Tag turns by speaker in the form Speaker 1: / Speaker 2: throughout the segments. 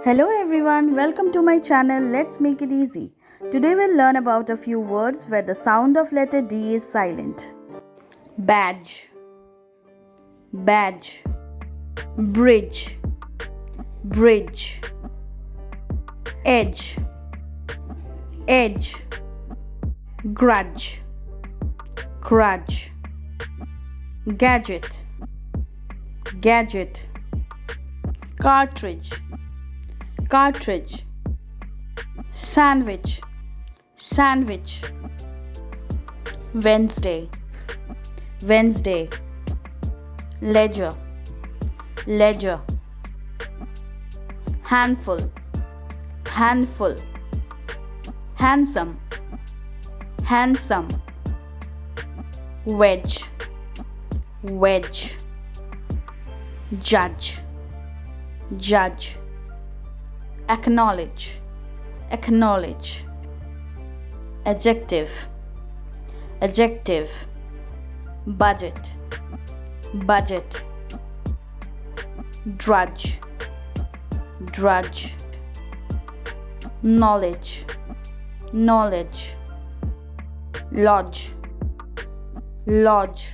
Speaker 1: Hello everyone, welcome to my channel. Let's make it easy. Today we'll learn about a few words where the sound of letter D is silent. Badge, badge, bridge, bridge, edge, edge, grudge, grudge, gadget, gadget, cartridge, cartridge, sandwich, sandwich, Wednesday, Wednesday, ledger, ledger, handful, handful, handsome, handsome, wedge, wedge, judge, judge, acknowledge, acknowledge, adjective, adjective, budget, budget, drudge, drudge, knowledge, knowledge, lodge, lodge,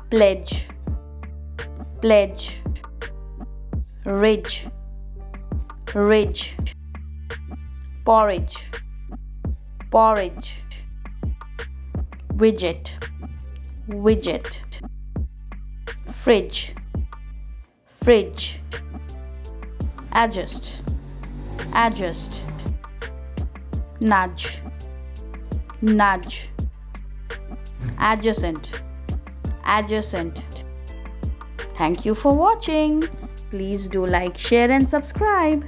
Speaker 1: pledge, pledge, ridge, ridge, porridge, porridge, widget, widget, fridge, fridge, adjust, adjust, nudge, nudge, adjacent, adjacent. Thank you for watching. Please do like, share and subscribe.